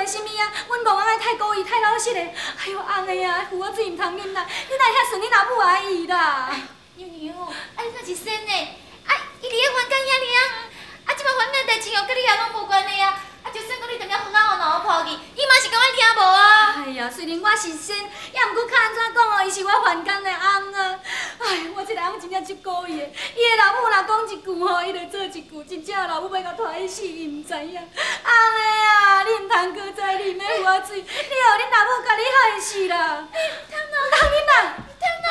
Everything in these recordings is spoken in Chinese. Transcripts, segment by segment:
为什么啊？阮公公太故意、太老实的。哎呦，翁的啊，扶我水唔通啉啦！你哪会遐顺你阿母阿姨啦？娘娘，啊你可是仙呢？啊，伊伫咧凡间遐尔啊，即摆凡间代志哦，甲你也拢无关的啊。啊，就算讲你踮遐风啊，闹破去，伊嘛是讲我听无啊。哎呀，虽然我是仙，也毋过看安怎讲哦，伊是我凡间的翁啊。哎，我这个翁真正足故意的，伊的老母若讲一句吼，伊就做一句，真正老母要甲拖伊死，伊毋知影。翁的啊，你毋通搁再啉的浮水，你互恁老母甲你害死啦！汤啊，汤啉啦！汤啊！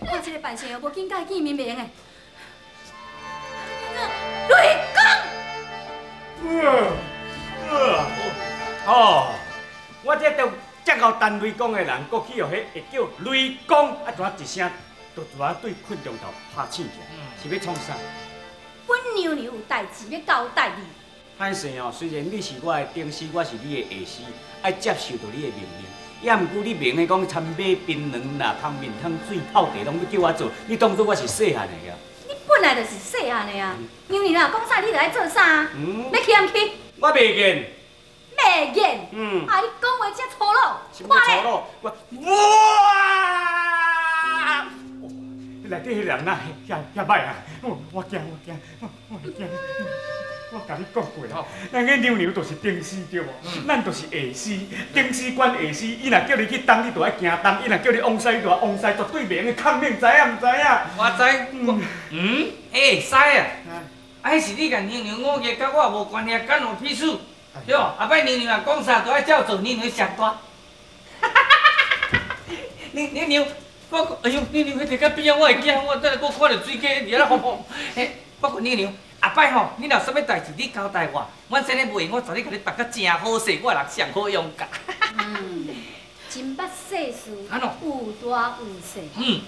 看这个扮相，无紧甲伊见面面的。雷公。哦，我这都接到单雷公的人，过去哦，迄会叫雷公，啊，拄一声，就拄对困中头拍醒起来，是要创啥？本娘娘有代志要交代你。歹势哦，虽然你是我的顶司，我是你的下司，爱接受到你的命令，也毋过你明的讲参买槟榔啦、芳面汤、水泡茶，拢要叫我做，你当作我是细汉的啊？你本来就是细汉的啊，娘娘啊，讲啥你就爱做啥，要去毋去？我袂见。袂见。啊，你讲话遮粗鲁，看咧。哇！内底迄人呐，遐歹啊！我惊，我甲你讲过吼，咱个娘娘就是顶司对无？咱就是下司，顶司管下司，伊若叫你去东，你就爱行东；伊若叫你往西，你就爱往西，绝对袂用去抗命，知影毋知影？我知，哎，师啊，还是你甲娘娘误解，甲我无关系，干我屁事？对，后摆娘娘讲啥都爱照做，娘娘上大。娘娘，哎呦，娘娘迄个较边啊，我会惊，我等下我看到水鸡伫遐吼。嘿，不过娘娘，后摆吼，你若有啥物代志，你交代我，阮先咧卖，我带你甲你办甲真好势，我人上好用噶。真捌世事，安怎有大有小。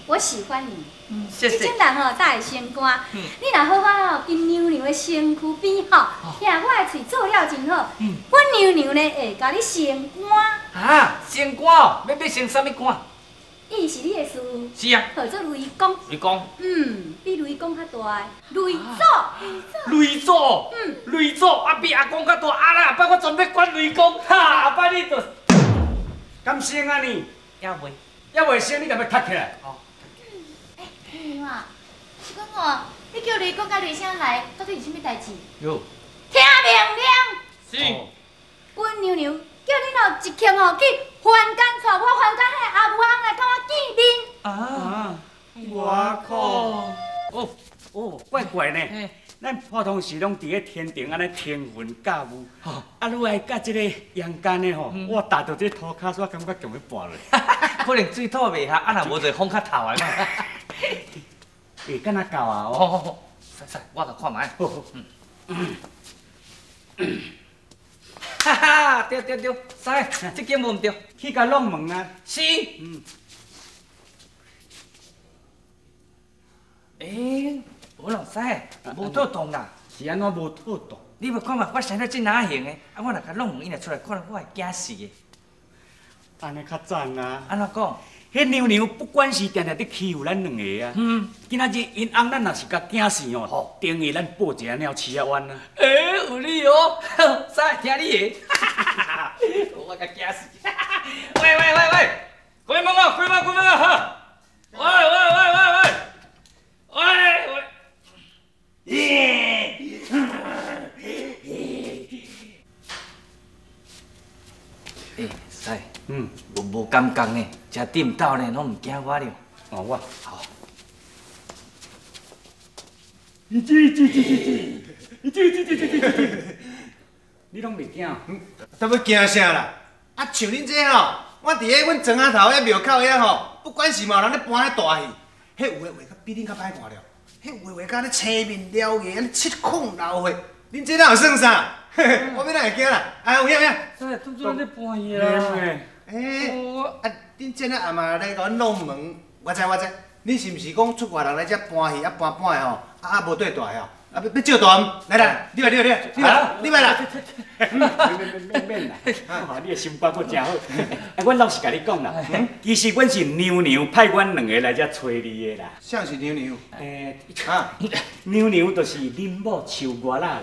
我喜欢你。谢谢。这种人吼，大会升官。你若好好吼，跟娘娘的身躯边吼，听我的嘴做了真好。阮娘娘呢会甲你升官。啊，升官哦，要升啥物官？伊是你的师傅。是啊。叫做雷公。雷公。比雷公较大的雷祖。雷祖。雷祖啊，比阿公较大啊啦！摆我准备管雷公，哈！后摆你就。敢升啊你？也未升，你就要踢起来。娘娘啊，是讲哦，你叫雷公甲雷声来，到底是啥物代志？哟，听命令。是。本娘娘叫你哦一刻哦去凡间带我凡间迄阿母翁来甲我见面。我靠！怪怪呢。咱普通时拢伫咧天庭安尼听闻教舞，啊，愈来甲即个阳间的吼，我踏到这涂骹，我感觉强要跋落。可能水土袂合，啊，若无就风较透啊嘛。会敢若够啊？好，使，我甲看卖。哈哈，对，使，这间无毋对，去甲弄门啊。是。无啷使，无妥当啦。是安怎无妥当？你要看嘛，我生得真哪型的，啊，我若甲弄门，伊若出来，可能我会惊死的。安尼较赞啊！安怎讲？迄娘娘不管是定定伫欺负咱两个啊，今仔日因翁咱若是甲惊死哦，等于咱报一个鸟饲啊冤啊！有理哦，使听你的，我甲惊死！喂，开门啊，开门啊！喂！使，无感觉呢，食点到呢，拢唔惊我了。我好。你拢袂惊？都要惊啥啦？啊，像恁这吼，我伫咧阮庄仔头迄庙口遐吼，不管是嘛人咧搬迄大戏，迄有诶画较比恁较歹看了，迄有诶画甲咧青面獠牙，安尼七孔流血，恁这哪有算啥？我要哪会惊啦？啊，有影。在拄咱咧搬戏啦。啊，恁这阿妈咧甲阮弄门，我知，恁是毋是讲出外人来遮搬戏啊搬的吼？啊无对大的吼？啊要照大来，你来啦！免啦，你的心肝骨真好。阮老实甲你讲啦，其实阮是娘娘派阮两个来遮找你的啦。啥是娘娘？娘娘就是恁某秋月啦。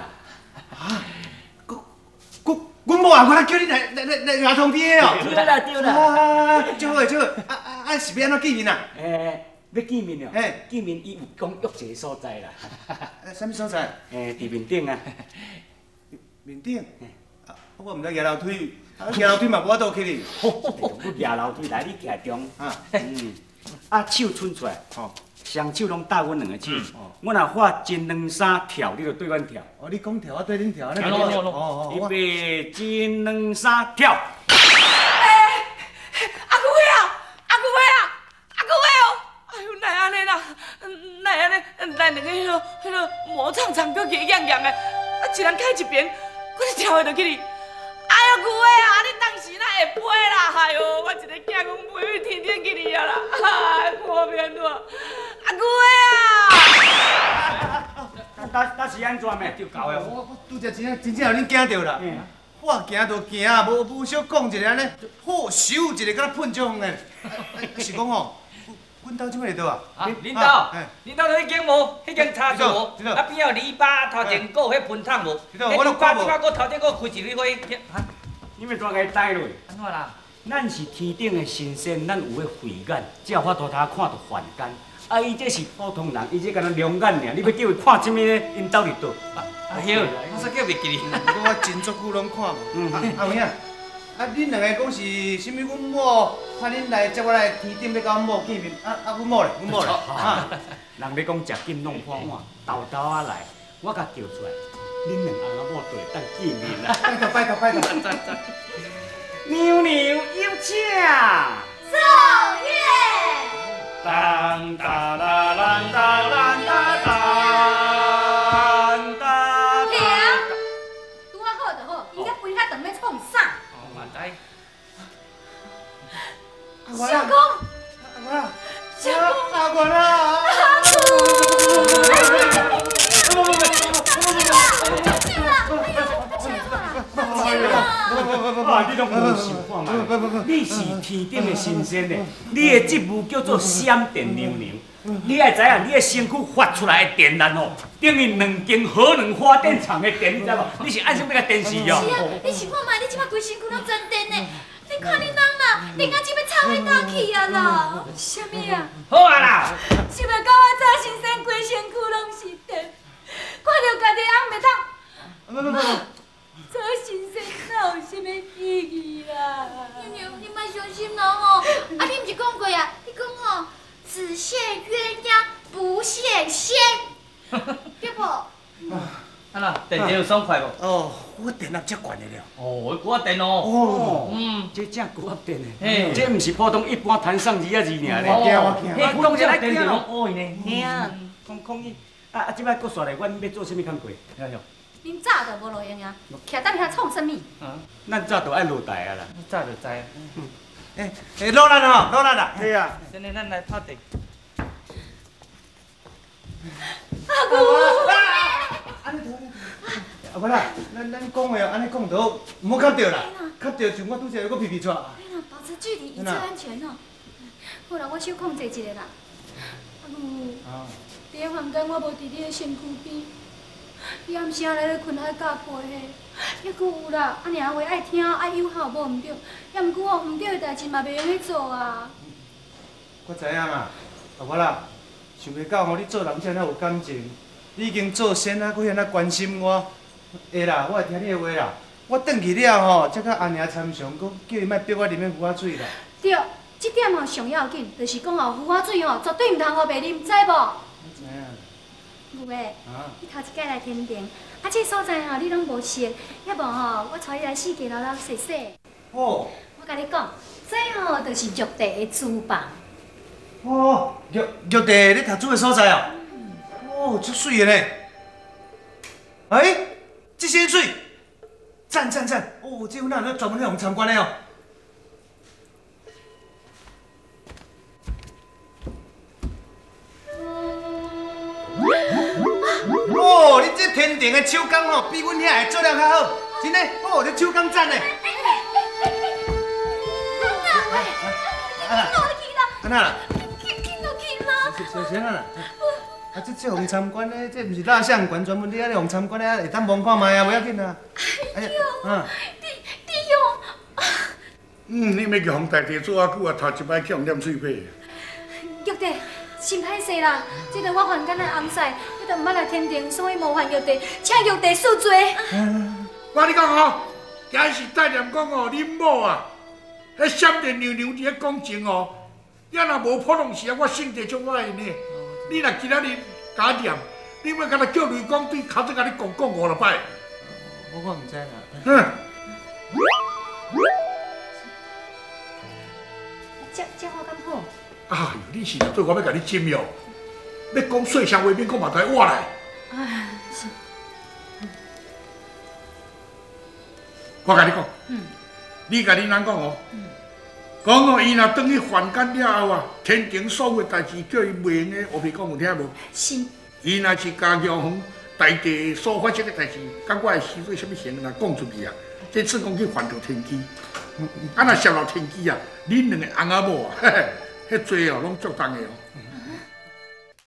阮某啊，我叫你来牙通爹哦。对啦对啦。啊，最好诶最好。是要安怎见面啊？要见面哦。嘿，见面伊有讲约一个所在啦。什么所在？伫面顶啊。面顶？我毋知举楼梯，举楼梯嘛无法度去哩。我举楼梯来，你徛中。手伸出来。吼。双手拢搭阮两个手，我若发一两三跳，你就对阮跳。哦，你讲跳，我对恁跳，安尼。预备，一两三跳。阿姑伟啊，阿姑伟啊，阿姑伟哦！哎呦，哪安尼啦？哪安尼？咱两个迄个磨蹭蹭，搁硬硬的，一人开一边，我一跳的就去哩。哎呦，姑伟啊，你当时哪会飞啦？哎呦，我一个惊讲飞去天顶去哩啊啦！哎，可免了。阿姑伟啊！那是安怎咩？丢狗呀！我拄则真正有恁惊着啦。我行就行啊，无小讲一个安尼，好咻一个敢若喷枪的。是讲吼，阮兜即摆在倒啊？恁兜迄间无？迄间差错无？啊边有篱笆，头前搁有迄喷桶无？我都看无。即摆搁头前搁开一蕊花。你咪抓个呆落。安怎啦？咱是天顶的神仙，咱有迄慧眼，才有法度通看到凡间。啊，伊这是普通人，伊这敢若龙眼尔，你要叫伊看什么呢？因兜伫倒。阿晓，我煞叫袂记哩。不过我真足久拢看无。阿妹啊，恁两个讲是啥物？阮某喊恁来接我来天顶要甲阮某见面。阮某咧，阮某咧。人要讲食紧弄破碗，豆豆啊来，我甲叫出来，恁两阿某就会当见面啦。拜托。娘娘有请。奏乐。当当啦啦当啦当当当。停！拄啊好就好，伊个肥较长要创啥？慢知。小公，小公，阿官啊！你拢无想看嘛？你是天顶的神仙嘞，你的职务叫做闪电娘娘。你爱知影，你的身躯发出来的电力哦，等于2间核能发电厂的电，你知无？你是按什么个电视哦？是啊，你是看卖，你即摆规身躯拢装电呢。你看你人啦，电啊，即要插袂倒去啊啦。啥物啊？好啊啦！是要讲我做神仙，规身躯拢是电，看到家己翁袂当。做神仙哪有啥物意义啦？娘娘，你莫伤心咯吼。啊，你毋是讲过啊？你讲吼，只羡鸳鸯不羡仙，对不？啊啦，电有爽快无？哦，我电压足悬的了。哦，我电哦。哦，这正高压电的，这毋是普通一般弹上2啊2尔咧。我惊。迄讲这来电拢乌呢。嘿啊，讲伊即摆搁煞来，阮要做啥物工课？恁早就无路用啊，徛等遐创啥物？咱早就爱落台啊啦。早就知。落力啦，落力啦。对啊。现在咱来拍电。阿姑，阿官啊，咱讲话安尼讲到，唔好较着啦，较着就我拄则又搁皮出。哎呀，保持距离，以最安全哦。好啦，我小控制一下啦。阿姑，伫个房间我无伫你的身躯边。你暗时啊来咧困爱加被迄，抑阁有啦，安尼话爱听爱友好无毋对，抑毋过毋对的代志嘛袂用去做啊。我知影嘛，阿我啦，想袂到吼你做人遮尔有感情，你已经做仙啊，佫遐尔关心我。会啦，我会听你的话啦。我转去了吼，才甲安尼参详，佫叫伊莫逼我啉迄浮仔水啦。对，这点吼上要紧，就是讲哦，浮仔水吼绝对毋通互白啉，知无？我知影。有诶，你头一摆来天顶，啊，这所在吼你拢无熟，要无吼我带你来四界老老细细。哦。我甲你讲，这吼就是玉帝的厨房。哦，玉帝你读书的所在哦。哦，足水的呢。哎，这些水，赞！哦，这有哪专门来用参观的哦。哦，你这天顶的手工哦，比阮遐会做了较好，真的。哦，这手工赞嘞。安那啦？小啦。啊，这互参观的，这毋是蜡像馆，专门伫遐互参观的，会当望看卖啊，袂要紧啊。哎呦，你要玉皇大帝做啊久啊，头一摆去用念水屁。玉帝，真歹势啦！这个我凡间的翁婿，你都毋捌来天庭，所以冒犯玉帝，请玉帝恕罪。我跟你讲哦，假是代念讲哦，恁某啊，迄闪电娘娘伫咧讲情哦，也若无普通时啊，我性地足歹呢。你若今仔日假念，你要甲他叫雷公对头仔甲你讲5了摆。我唔知啦。这话敢好？哎呦，你是做我要甲你斟哟，要讲细声话，免讲嘛，台我来。哎，是。我甲你讲，你甲恁翁讲哦，讲哦，伊若转去凡间了后啊，天庭所有代志叫伊袂用的，后面讲有听无？是。伊若是家玉皇大帝所发生的代志，甲我的死做什么行若讲出去啊，这次讲去犯到天机，啊若涉到天机啊，恁两个翁仔某啊，迄罪哦拢足重的哦。